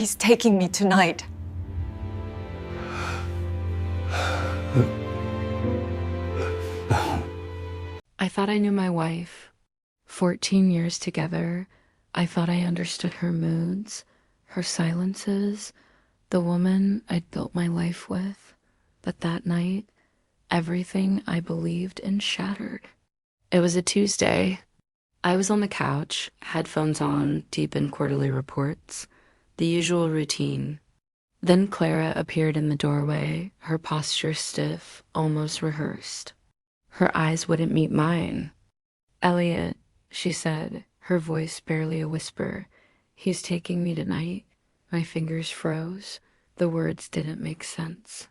He's taking me tonight. I thought I knew my wife. 14 years together, I thought I understood her moods, her silences, the woman I'd built my life with. But that night, everything I believed in shattered. It was a Tuesday. I was on the couch, headphones on, deep in quarterly reports, the usual routine. Then Clara appeared in the doorway, her posture stiff, almost rehearsed. Her eyes wouldn't meet mine. "Elliot," she said, her voice barely a whisper. "He's taking me tonight." My fingers froze. The words didn't make sense.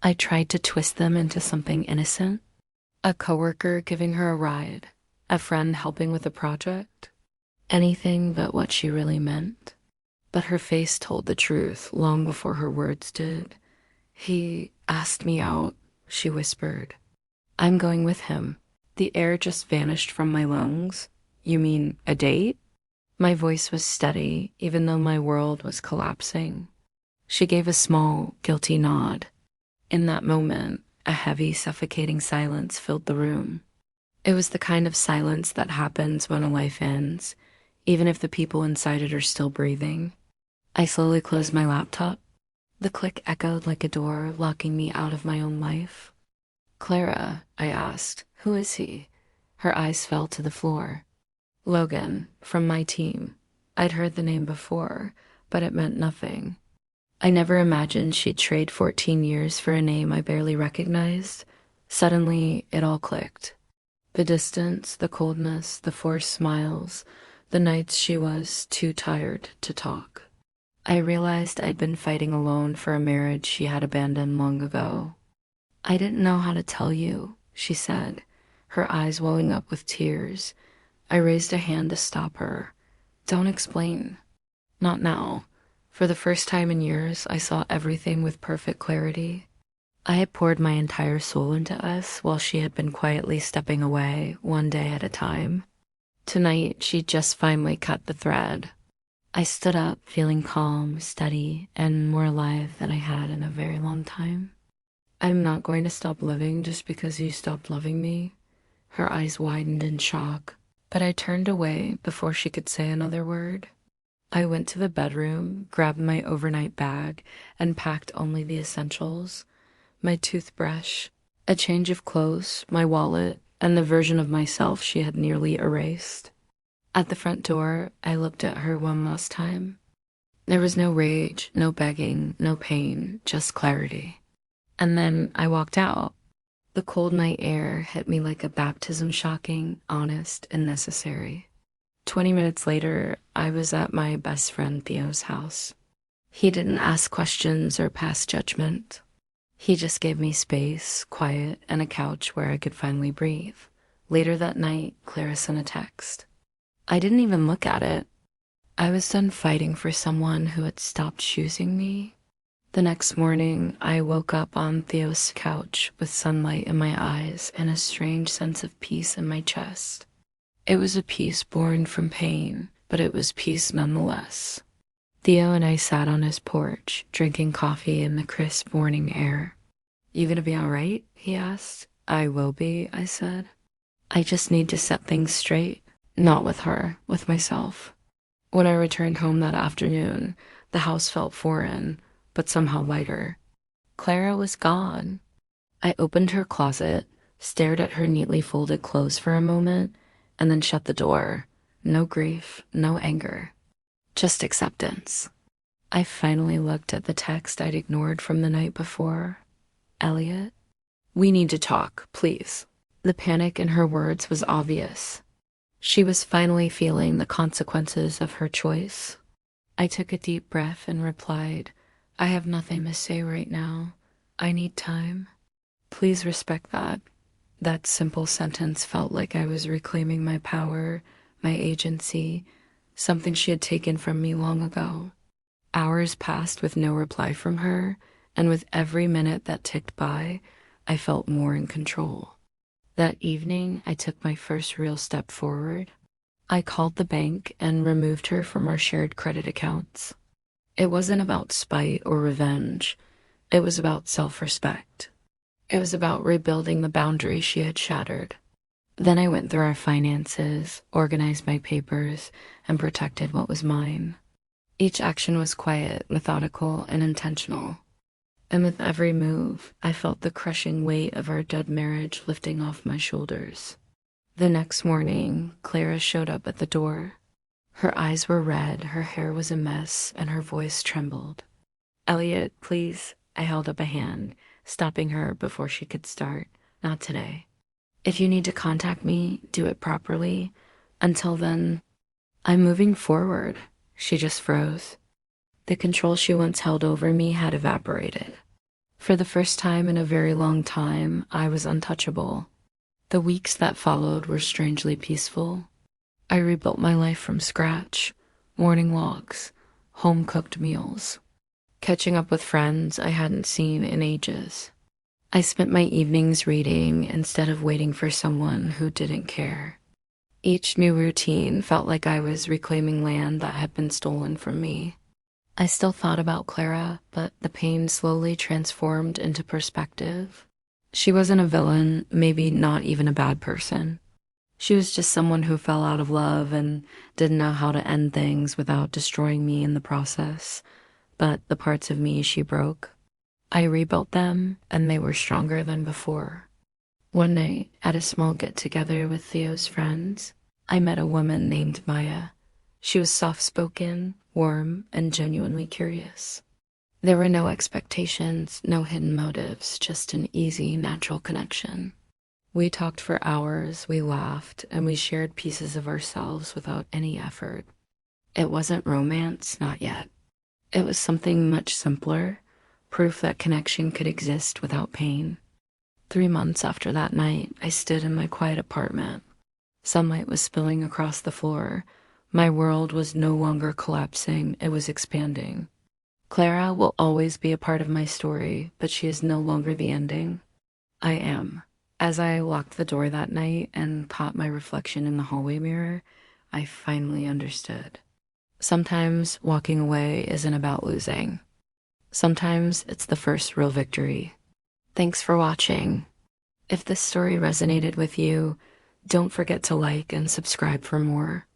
I tried to twist them into something innocent. A coworker giving her a ride, a friend helping with a project. Anything but what she really meant. But her face told the truth long before her words did. "He asked me out," she whispered. "I'm going with him." The air just vanished from my lungs. "You mean a date?" My voice was steady, even though my world was collapsing. She gave a small, guilty nod. In that moment, a heavy, suffocating silence filled the room. It was the kind of silence that happens when a life ends, even if the people inside it are still breathing. I slowly closed my laptop. The click echoed like a door, locking me out of my own life. "Clara," I asked, "who is he?" Her eyes fell to the floor. "Logan, from my team." I'd heard the name before, but it meant nothing. I never imagined she'd trade 14 years for a name I barely recognized. Suddenly, it all clicked. The distance, the coldness, the forced smiles, the nights she was too tired to talk. I realized I'd been fighting alone for a marriage she had abandoned long ago. "I didn't know how to tell you," she said, her eyes welling up with tears. I raised a hand to stop her. "Don't explain." "Not now." For the first time in years, I saw everything with perfect clarity. I had poured my entire soul into us while she had been quietly stepping away, one day at a time. Tonight, she just finally cut the thread. I stood up, feeling calm, steady, and more alive than I had in a very long time. "I'm not going to stop living just because you stopped loving me." Her eyes widened in shock, but I turned away before she could say another word. I went to the bedroom, grabbed my overnight bag, and packed only the essentials. My toothbrush, a change of clothes, my wallet, and the version of myself she had nearly erased. At the front door, I looked at her one last time. There was no rage, no begging, no pain, just clarity. And then I walked out. The cold night air hit me like a baptism, shocking, honest, and necessary. 20 minutes later, I was at my best friend Theo's house. He didn't ask questions or pass judgment. He just gave me space, quiet, and a couch where I could finally breathe. Later that night, Clara sent a text. I didn't even look at it. I was done fighting for someone who had stopped choosing me. The next morning, I woke up on Theo's couch with sunlight in my eyes and a strange sense of peace in my chest. It was a peace born from pain, but it was peace nonetheless. Theo and I sat on his porch, drinking coffee in the crisp morning air. "You gonna be all right?" he asked. "I will be," I said. "I just need to set things straight. Not with her, with myself." When I returned home that afternoon, the house felt foreign, but somehow lighter. Clara was gone. I opened her closet, stared at her neatly folded clothes for a moment, and then shut the door. No grief, no anger, just acceptance. I finally looked at the text I'd ignored from the night before. "Elliot, we need to talk, please." The panic in her words was obvious. She was finally feeling the consequences of her choice. I took a deep breath and replied, "I have nothing to say right now. I need time. Please respect that." That simple sentence felt like I was reclaiming my power, my agency, something she had taken from me long ago. Hours passed with no reply from her, and with every minute that ticked by, I felt more in control. That evening, I took my first real step forward. I called the bank and removed her from our shared credit accounts. It wasn't about spite or revenge. It was about self-respect. It was about rebuilding the boundaries she had shattered. Then I went through our finances, organized my papers, and protected what was mine. Each action was quiet, methodical, and intentional. And with every move, I felt the crushing weight of our dead marriage lifting off my shoulders. The next morning, Clara showed up at the door. Her eyes were red, her hair was a mess, and her voice trembled. "Elliot, please." I held up a hand, stopping her before she could start. "Not today. If you need to contact me, do it properly. Until then, I'm moving forward." She just froze. The control she once held over me had evaporated. For the first time in a very long time, I was untouchable. The weeks that followed were strangely peaceful. I rebuilt my life from scratch. Morning walks, home-cooked meals, catching up with friends I hadn't seen in ages. I spent my evenings reading instead of waiting for someone who didn't care. Each new routine felt like I was reclaiming land that had been stolen from me. I still thought about Clara, but the pain slowly transformed into perspective. She wasn't a villain, maybe not even a bad person. She was just someone who fell out of love and didn't know how to end things without destroying me in the process. But the parts of me she broke, I rebuilt them, and they were stronger than before. One night, at a small get-together with Theo's friends, I met a woman named Maya. She was soft-spoken, warm, and genuinely curious. There were no expectations, no hidden motives, just an easy, natural connection. We talked for hours, we laughed, and we shared pieces of ourselves without any effort. It wasn't romance, not yet. It was something much simpler, proof that connection could exist without pain. 3 months after that night, I stood in my quiet apartment. Sunlight was spilling across the floor. My world was no longer collapsing, it was expanding. Clara will always be a part of my story, but she is no longer the ending. I am. As I locked the door that night and caught my reflection in the hallway mirror, I finally understood. Sometimes walking away isn't about losing. Sometimes it's the first real victory. Thanks for watching. If this story resonated with you, don't forget to like and subscribe for more.